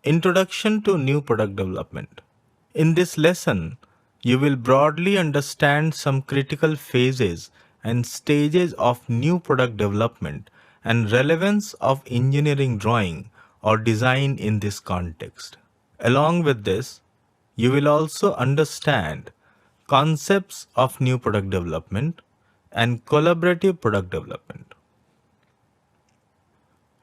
Introduction to New Product Development. In this lesson, you will broadly understand some critical phases and stages of new product development and relevance of engineering drawing or design in this context. Along with this, you will also understand concepts of new product development and collaborative product development.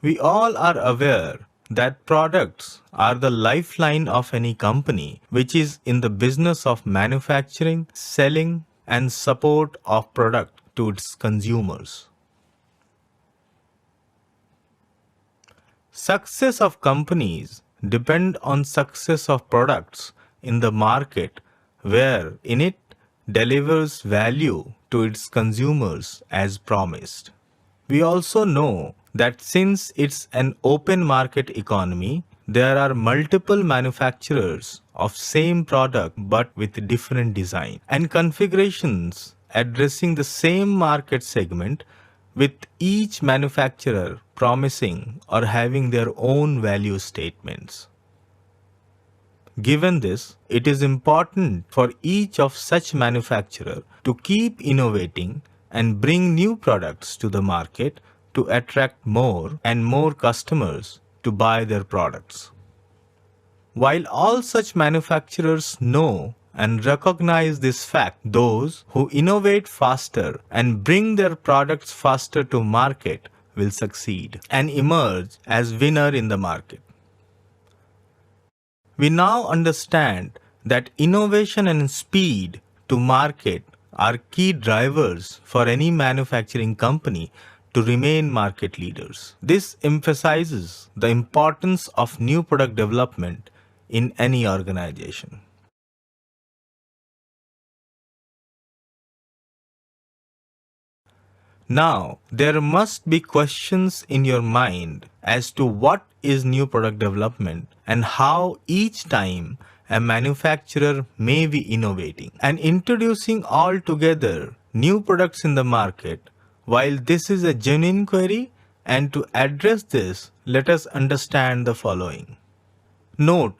We all are aware that products are the lifeline of any company which is in the business of manufacturing, selling, and support of product to its consumers. Success of companies depend on success of products in the market where in it delivers value to its consumers as promised. We also know that since it's an open market economy, there are multiple manufacturers of same product but with different design and configurations addressing the same market segment, with each manufacturer promising or having their own value statements. Given this, it is important for each of such manufacturer to keep innovating and bring new products to the market to attract more and more customers to buy their products. While all such manufacturers know and recognize this fact, those who innovate faster and bring their products faster to market will succeed and emerge as winner in the market. We now understand that innovation and speed to market are key drivers for any manufacturing company to remain market leaders. This emphasizes the importance of new product development in any organization. Now, there must be questions in your mind as to what is new product development and how each time a manufacturer may be innovating and introducing altogether new products in the market. While this is a genuine query, and to address this, let us understand the following. Note,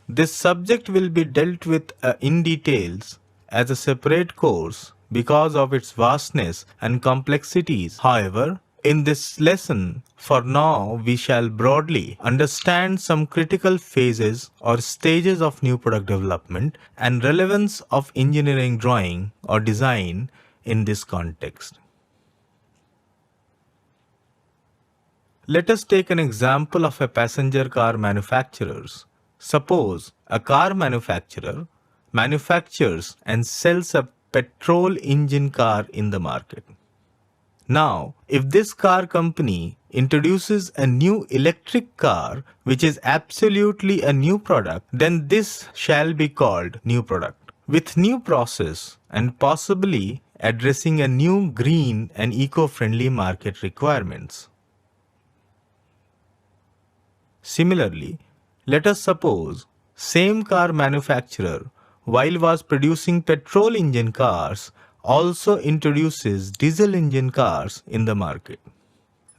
this subject will be dealt with in details as a separate course because of its vastness and complexities. However, in this lesson, for now, we shall broadly understand some critical phases or stages of new product development and relevance of engineering drawing or design in this context. Let us take an example of a passenger car manufacturer. Suppose a car manufacturer manufactures and sells a petrol engine car in the market. Now, if this car company introduces a new electric car which is absolutely a new product, then this shall be called new product, with new process and possibly addressing a new green and eco-friendly market requirements. Similarly, let us suppose same car manufacturer, while was producing petrol engine cars, also introduces diesel engine cars in the market.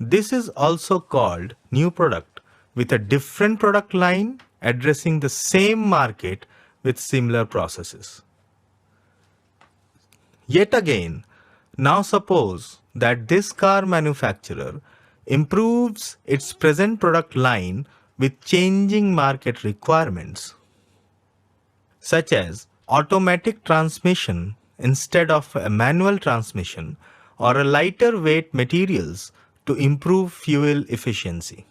This is also called new product with a different product line addressing the same market with similar processes. Yet again, now suppose that this car manufacturer improves its present product line with changing market requirements, such as automatic transmission instead of a manual transmission or a lighter weight materials to improve fuel efficiency.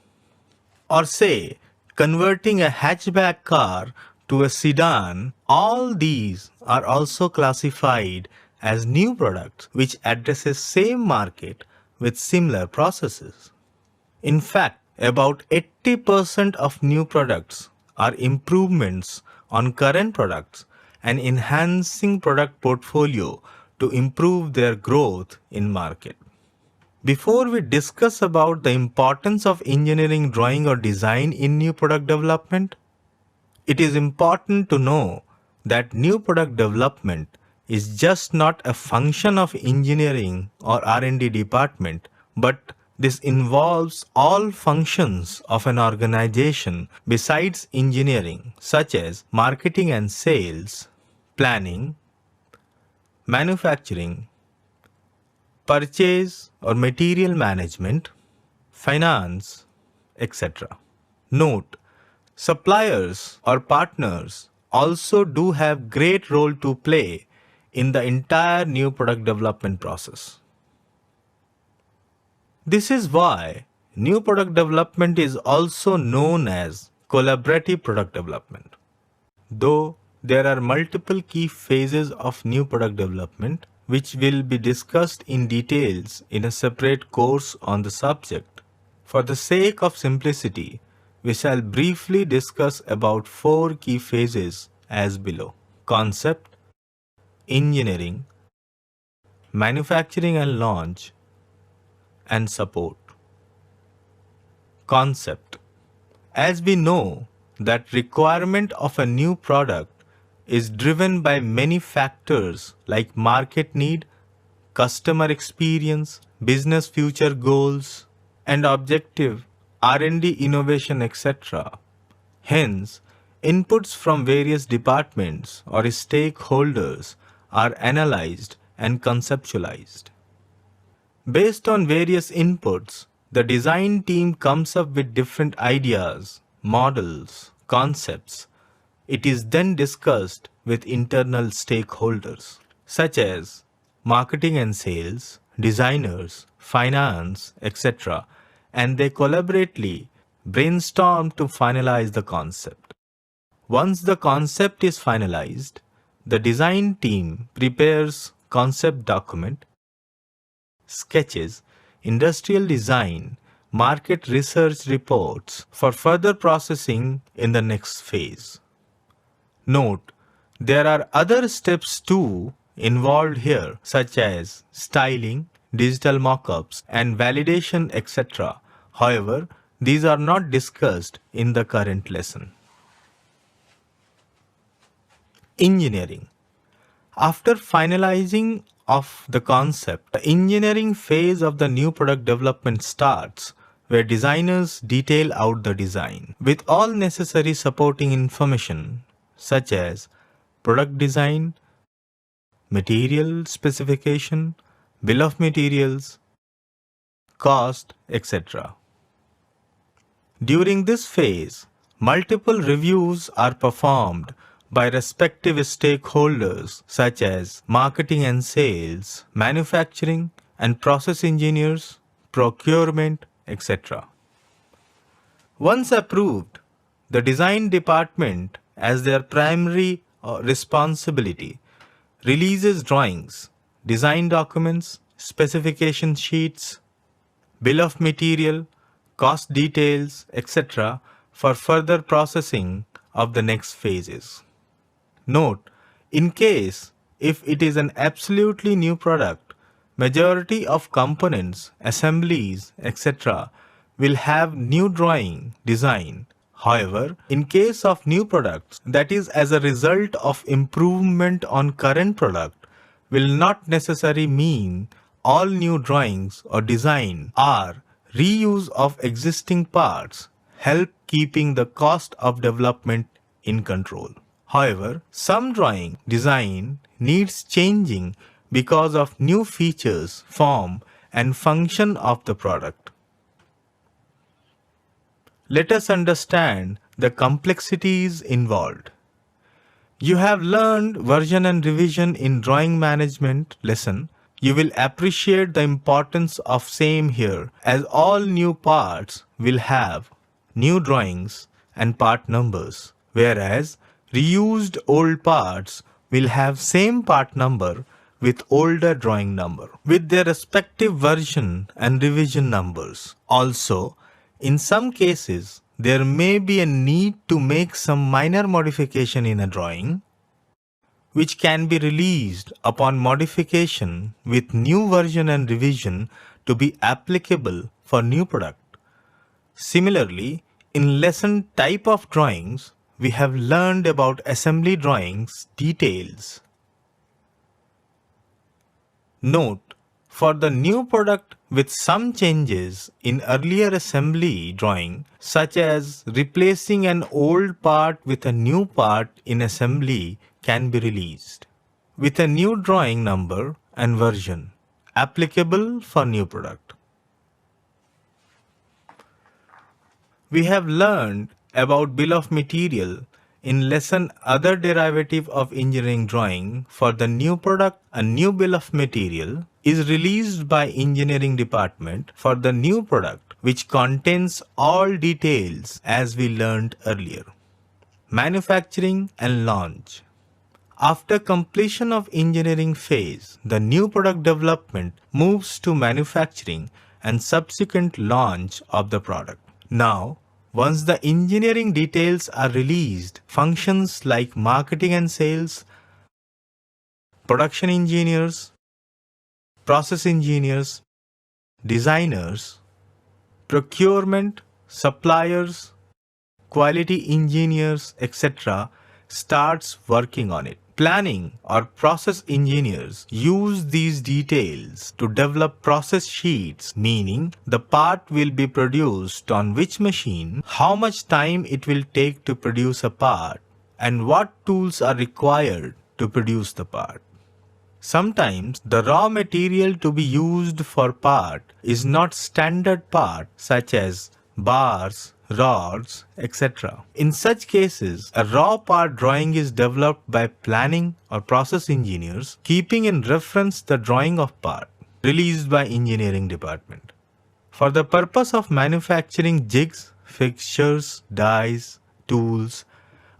Or say, converting a hatchback car to a sedan. All these are also classified as new products which addresses same market with similar processes. In fact, about 80% of new products are improvements on current products and enhancing product portfolio to improve their growth in market. Before we discuss about the importance of engineering drawing or design in new product development, it is important to know that new product development is just not a function of engineering or R&D department, but This involves all functions of an organization besides engineering, such as marketing and sales, planning, manufacturing, purchase or material management, finance, etc. Note, suppliers or partners also do have great role to play in the entire new product development process. This is why new product development is also known as collaborative product development. Though there are multiple key phases of new product development which will be discussed in details in a separate course on the subject. For the sake of simplicity, we shall briefly discuss about 4 key phases as below: concept, engineering, manufacturing and launch, and support. Concept. As we know that requirement of a new product is driven by many factors like market need, customer experience, business future goals, and objective, R&D innovation, etc. Hence, inputs from various departments or stakeholders are analyzed and conceptualized. Based on various inputs, the design team comes up with different ideas, models, concepts. It is then discussed with internal stakeholders, such as marketing and sales, designers, finance, etc., and they collaboratively brainstorm to finalize the concept. Once the concept is finalized, the design team prepares concept document, sketches, industrial design, market research reports for further processing in the next phase. Note, there are other steps too involved here, such as styling, digital mockups, and validation, etc. However, these are not discussed in the current lesson. Engineering. After finalizing of the concept, the engineering phase of the new product development starts, where designers detail out the design with all necessary supporting information such as product design, material specification, bill of materials, cost, etc. During this phase, multiple reviews are performed by respective stakeholders such as marketing and sales, manufacturing and process engineers, procurement, etc. Once approved, the design department, as their primary responsibility, releases drawings, design documents, specification sheets, bill of material, cost details, etc. for further processing of the next phases. Note, in case if it is an absolutely new product, majority of components, assemblies, etc. will have new drawing, design. However, in case of new products, that is as a result of improvement on current product, will not necessarily mean all new drawings or design are reuse of existing parts, help keeping the cost of development in control. However, some drawing design needs changing because of new features, form, and function of the product. Let us understand the complexities involved. You have learned version and revision in drawing management lesson. You will appreciate the importance of same here, as all new parts will have new drawings and part numbers, whereas reused old parts will have same part number with older drawing number with their respective version and revision numbers. Also, in some cases, there may be a need to make some minor modification in a drawing, which can be released upon modification with new version and revision to be applicable for new product. Similarly, in lesson type of drawings, we have learned about assembly drawings details. Note, For the new product with some changes in earlier assembly drawing, such as replacing an old part with a new part in assembly, can be released with a new drawing number and version applicable for new product. We have learned about bill of material in lesson Other Derivative of Engineering Drawing. For the new product, a new bill of material is released by engineering department for the new product, which contains all details as we learned earlier. Manufacturing and launch. After completion of engineering phase, the new product development moves to manufacturing and subsequent launch of the product. Now, once the engineering details are released, functions like marketing and sales, production engineers, process engineers, designers, procurement, suppliers, quality engineers, etc. starts working on it. Planning or process engineers use these details to develop process sheets, meaning the part will be produced on which machine, how much time it will take to produce a part, and what tools are required to produce the part. Sometimes the raw material to be used for part is not standard part such as bars, rods, etc. In such cases, a raw part drawing is developed by planning or process engineers, keeping in reference the drawing of part released by engineering department. For the purpose of manufacturing, jigs, fixtures, dies, tools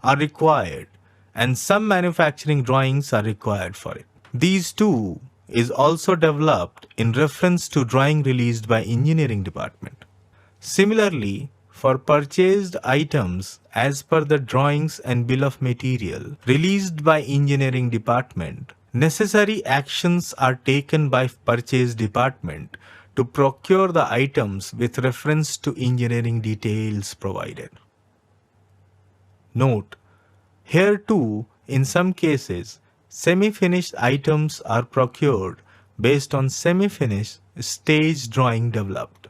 are required, and some manufacturing drawings are required for it. These too is also developed in reference to drawing released by engineering department. Similarly, for purchased items as per the drawings and bill of material released by engineering department, necessary actions are taken by purchase department to procure the items with reference to engineering details provided. Note, here too, in some cases, semi-finished items are procured based on semi-finished stage drawing developed.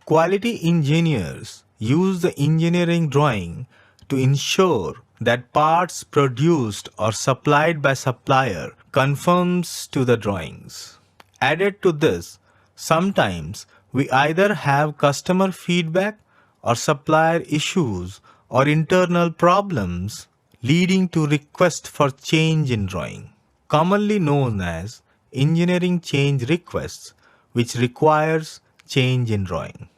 Quality engineers use the engineering drawing to ensure that parts produced or supplied by supplier conforms to the drawings. Added to this, sometimes we either have customer feedback or supplier issues or internal problems leading to request for change in drawing, commonly known as engineering change requests, which requires change in drawing.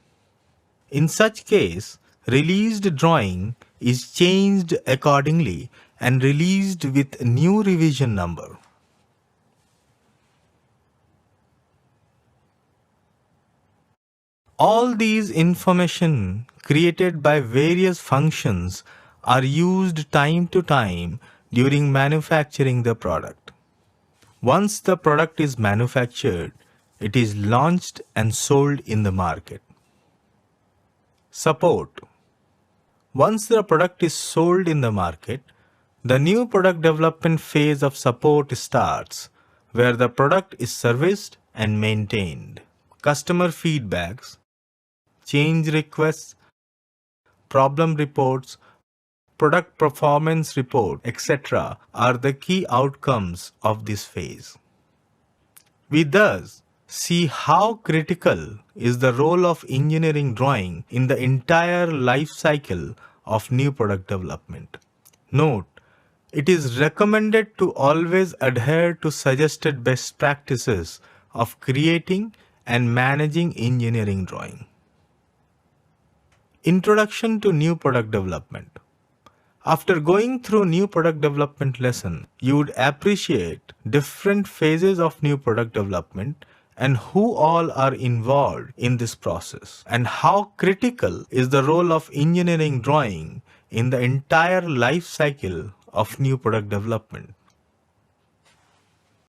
In such case, released drawing is changed accordingly and released with new revision number. All these information created by various functions are used time to time during manufacturing the product. Once the product is manufactured, it is launched and sold in the market. Support. Once the product is sold in the market, the new product development phase of support starts, where the product is serviced and maintained. Customer feedbacks, change requests, problem reports, product performance report, etc. are the key outcomes of this phase. We thus see how critical is the role of engineering drawing in the entire life cycle of new product development. Note, it is recommended to always adhere to suggested best practices of creating and managing engineering drawing. Introduction to new product development. After going through new product development lesson, you would appreciate different phases of new product development and who all are involved in this process, and how critical is the role of engineering drawing in the entire life cycle of new product development.